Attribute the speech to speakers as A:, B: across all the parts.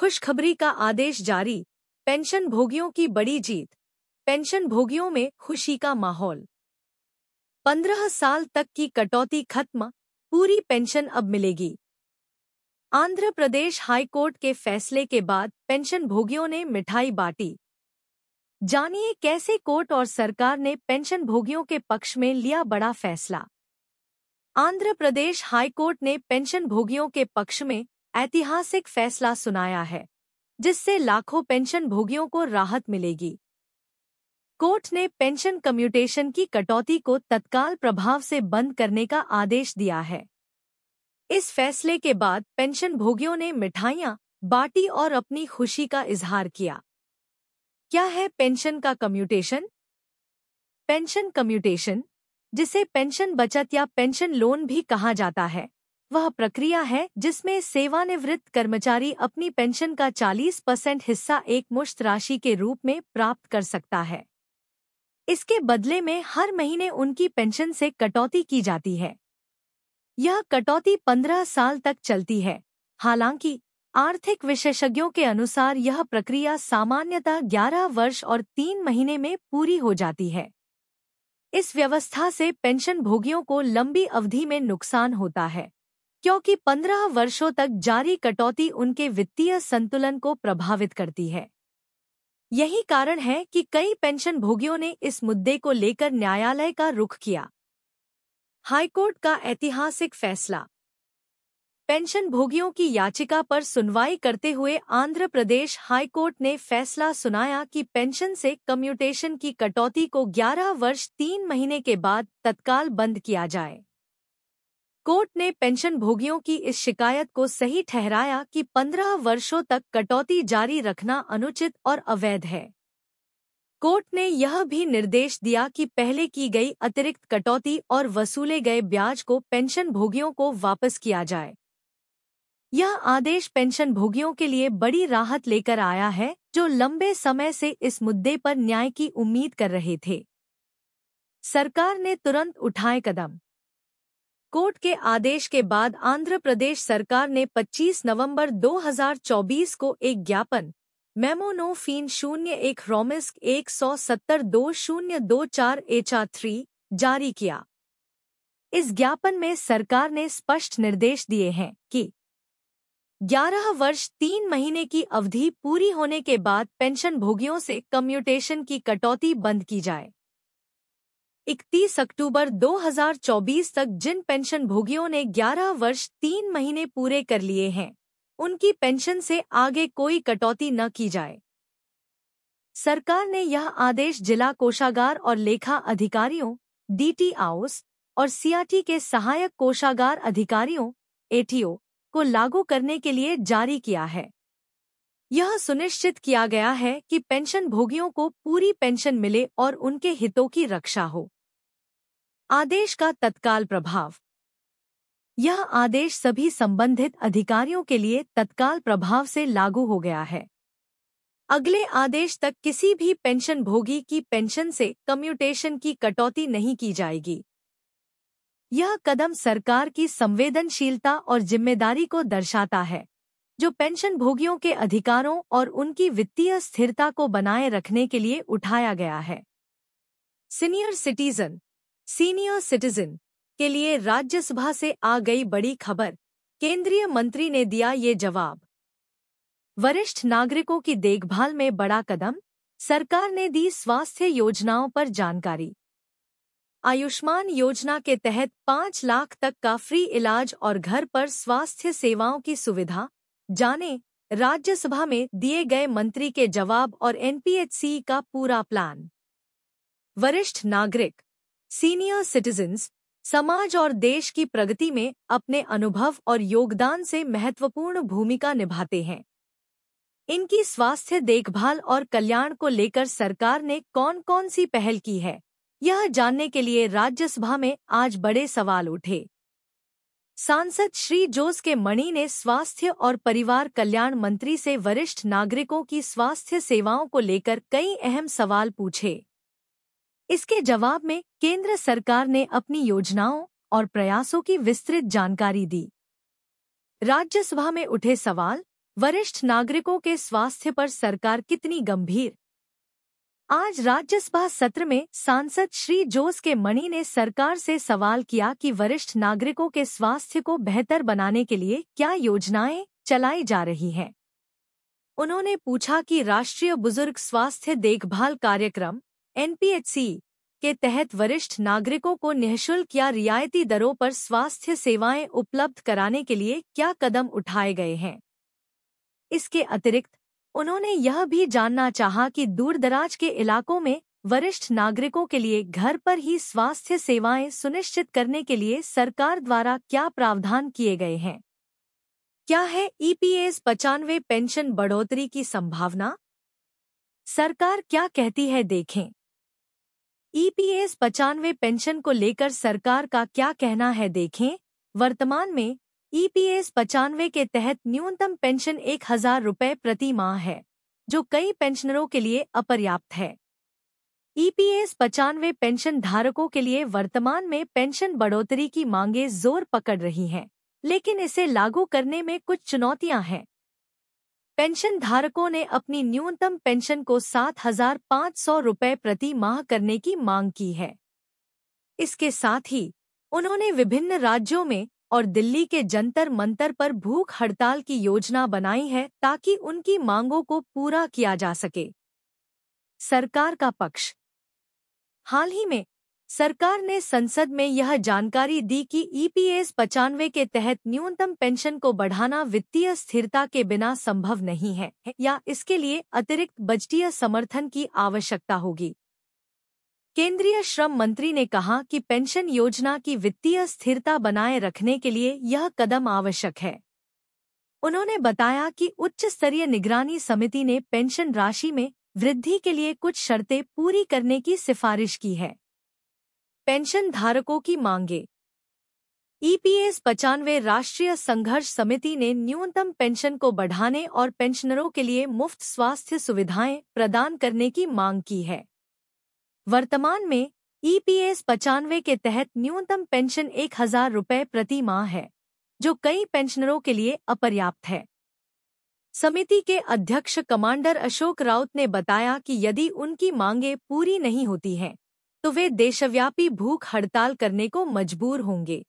A: खुशखबरी का आदेश जारी, पेंशन भोगियों की बड़ी जीत। पेंशन भोगियों में खुशी का माहौल। 15 साल तक की कटौती खत्म, पूरी पेंशन अब मिलेगी। आंध्र प्रदेश हाईकोर्ट के फैसले के बाद पेंशन भोगियों ने मिठाई बांटी। जानिए कैसे कोर्ट और सरकार ने पेंशन भोगियों के पक्ष में लिया बड़ा फैसला। आंध्र प्रदेश हाईकोर्ट ने पेंशन भोगियों के पक्ष में ऐतिहासिक फैसला सुनाया है, जिससे लाखों पेंशन भोगियों को राहत मिलेगी। कोर्ट ने पेंशन कम्यूटेशन की कटौती को तत्काल प्रभाव से बंद करने का आदेश दिया है। इस फैसले के बाद पेंशन भोगियों ने मिठाइयां बांटी और अपनी खुशी का इजहार किया। क्या है पेंशन का कम्यूटेशन? पेंशन कम्यूटेशन, जिसे पेंशन बचत या पेंशन लोन भी कहा जाता है, वह प्रक्रिया है जिसमें सेवानिवृत्त कर्मचारी अपनी पेंशन का 40% हिस्सा एक मुश्त राशि के रूप में प्राप्त कर सकता है। इसके बदले में हर महीने उनकी पेंशन से कटौती की जाती है। यह कटौती 15 साल तक चलती है। हालांकि आर्थिक विशेषज्ञों के अनुसार यह प्रक्रिया सामान्यतः 11 वर्ष और 3 महीने में पूरी हो जाती है। इस व्यवस्था से पेंशन भोगियों को लंबी अवधि में नुकसान होता है, क्योंकि 15 वर्षों तक जारी कटौती उनके वित्तीय संतुलन को प्रभावित करती है। यही कारण है कि कई पेंशन भोगियों ने इस मुद्दे को लेकर न्यायालय का रुख किया। हाईकोर्ट का ऐतिहासिक फैसला। पेंशन भोगियों की याचिका पर सुनवाई करते हुए आंध्र प्रदेश हाईकोर्ट ने फैसला सुनाया कि पेंशन से कम्यूटेशन की कटौती को 11 वर्ष 3 महीने के बाद तत्काल बंद किया जाए। कोर्ट ने पेंशन भोगियों की इस शिकायत को सही ठहराया कि 15 वर्षों तक कटौती जारी रखना अनुचित और अवैध है। कोर्ट ने यह भी निर्देश दिया कि पहले की गई अतिरिक्त कटौती और वसूले गए ब्याज को पेंशन भोगियों को वापस किया जाए। यह आदेश पेंशन भोगियों के लिए बड़ी राहत लेकर आया है, जो लंबे समय से इस मुद्दे पर न्याय की उम्मीद कर रहे थे। सरकार ने तुरंत उठाए कदम। कोर्ट के आदेश के बाद आंध्र प्रदेश सरकार ने 25 नवंबर 2024 को एक ज्ञापन मेमो नो फीन 01 रोमिस्क 170-2024 HR3 जारी किया। इस ज्ञापन में सरकार ने स्पष्ट निर्देश दिए हैं कि 11 वर्ष 3 महीने की अवधि पूरी होने के बाद पेंशन भोगियों से कम्यूटेशन की कटौती बंद की जाए। 31 अक्टूबर 2024 तक जिन पेंशन भोगियों ने 11 वर्ष 3 महीने पूरे कर लिए हैं, उनकी पेंशन से आगे कोई कटौती न की जाए। सरकार ने यह आदेश जिला कोषागार और लेखा अधिकारियों DTOs और CRT के सहायक कोषागार अधिकारियों ATO को लागू करने के लिए जारी किया है। यह सुनिश्चित किया गया है कि पेंशन भोगियों को पूरी पेंशन मिले और उनके हितों की रक्षा हो। आदेश का तत्काल प्रभाव। यह आदेश सभी संबंधित अधिकारियों के लिए तत्काल प्रभाव से लागू हो गया है। अगले आदेश तक किसी भी पेंशन भोगी की पेंशन से कम्यूटेशन की कटौती नहीं की जाएगी। यह कदम सरकार की संवेदनशीलता और जिम्मेदारी को दर्शाता है, जो पेंशन भोगियों के अधिकारों और उनकी वित्तीय स्थिरता को बनाए रखने के लिए उठाया गया है। सीनियर सिटीजन के लिए राज्यसभा से आ गई बड़ी खबर। केंद्रीय मंत्री ने दिया ये जवाब। वरिष्ठ नागरिकों की देखभाल में बड़ा कदम, सरकार ने दी स्वास्थ्य योजनाओं पर जानकारी। आयुष्मान योजना के तहत 5 लाख तक का फ्री इलाज और घर पर स्वास्थ्य सेवाओं की सुविधा। जाने राज्यसभा में दिए गए मंत्री के जवाब और NPHC का पूरा प्लान। वरिष्ठ नागरिक सीनियर सिटीजन्स समाज और देश की प्रगति में अपने अनुभव और योगदान से महत्वपूर्ण भूमिका निभाते हैं। इनकी स्वास्थ्य देखभाल और कल्याण को लेकर सरकार ने कौन-कौन सी पहल की है, यह जानने के लिए राज्यसभा में आज बड़े सवाल उठे। सांसद श्री जोस के मणि ने स्वास्थ्य और परिवार कल्याण मंत्री से वरिष्ठ नागरिकों की स्वास्थ्य सेवाओं को लेकर कई अहम सवाल पूछे। इसके जवाब में केंद्र सरकार ने अपनी योजनाओं और प्रयासों की विस्तृत जानकारी दी। राज्यसभा में उठे सवाल। वरिष्ठ नागरिकों के स्वास्थ्य पर सरकार कितनी गंभीर। आज राज्यसभा सत्र में सांसद श्री जोस के मणि ने सरकार से सवाल किया कि वरिष्ठ नागरिकों के स्वास्थ्य को बेहतर बनाने के लिए क्या योजनाएं चलाई जा रही हैं। उन्होंने पूछा कि राष्ट्रीय बुजुर्ग स्वास्थ्य देखभाल कार्यक्रम NPHC के तहत वरिष्ठ नागरिकों को निःशुल्क या रियायती दरों पर स्वास्थ्य सेवाएं उपलब्ध कराने के लिए क्या कदम उठाए गए हैं। इसके अतिरिक्त उन्होंने यह भी जानना चाहा कि दूरदराज के इलाकों में वरिष्ठ नागरिकों के लिए घर पर ही स्वास्थ्य सेवाएं सुनिश्चित करने के लिए सरकार द्वारा क्या प्रावधान किए गए हैं। क्या है EPS 95 पेंशन बढ़ोतरी की संभावना? सरकार क्या कहती है, देखें। EPS 95 पेंशन को लेकर सरकार का क्या कहना है, देखें। वर्तमान में EPS 95 के तहत न्यूनतम पेंशन 1000 रुपये प्रति माह है, जो कई पेंशनरों के लिए अपर्याप्त है। EPS 95 पेंशन धारकों के लिए वर्तमान में पेंशन बढ़ोतरी की मांगें जोर पकड़ रही हैं, लेकिन इसे लागू करने में कुछ चुनौतियां हैं। पेंशन धारकों ने अपनी न्यूनतम पेंशन को 7500 रुपये प्रति माह करने की मांग की है। इसके साथ ही उन्होंने विभिन्न राज्यों में और दिल्ली के जंतर मंतर पर भूख हड़ताल की योजना बनाई है ताकि उनकी मांगों को पूरा किया जा सके। सरकार का पक्ष। हाल ही में सरकार ने संसद में यह जानकारी दी कि EPS 95 के तहत न्यूनतम पेंशन को बढ़ाना वित्तीय स्थिरता के बिना संभव नहीं है या इसके लिए अतिरिक्त बजटीय समर्थन की आवश्यकता होगी। केंद्रीय श्रम मंत्री ने कहा कि पेंशन योजना की वित्तीय स्थिरता बनाए रखने के लिए यह कदम आवश्यक है। उन्होंने बताया कि उच्च स्तरीय निगरानी समिति ने पेंशन राशि में वृद्धि के लिए कुछ शर्तें पूरी करने की सिफारिश की है। पेंशन धारकों की मांगे। EPS 95 राष्ट्रीय संघर्ष समिति ने न्यूनतम पेंशन को बढ़ाने और पेंशनरों के लिए मुफ्त स्वास्थ्य सुविधाएं प्रदान करने की मांग की है। वर्तमान में EPS 95 के तहत न्यूनतम पेंशन 1000 रुपये प्रति माह है, जो कई पेंशनरों के लिए अपर्याप्त है। समिति के अध्यक्ष कमांडर अशोक राउत ने बताया कि यदि उनकी मांगें पूरी नहीं होती हैं, तो वे देशव्यापी भूख हड़ताल करने को मजबूर होंगे।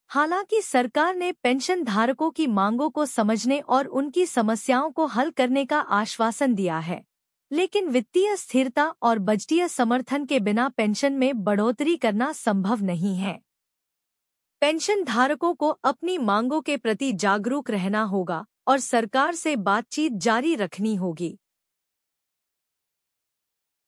A: हालांकि सरकार ने पेंशन धारकों की मांगों को समझने और उनकी समस्याओं को हल करने का आश्वासन दिया है, लेकिन वित्तीय स्थिरता और बजटीय समर्थन के बिना पेंशन में बढ़ोतरी करना संभव नहीं है। पेंशन धारकों को अपनी मांगों के प्रति जागरूक रहना होगा और सरकार से बातचीत जारी रखनी होगी।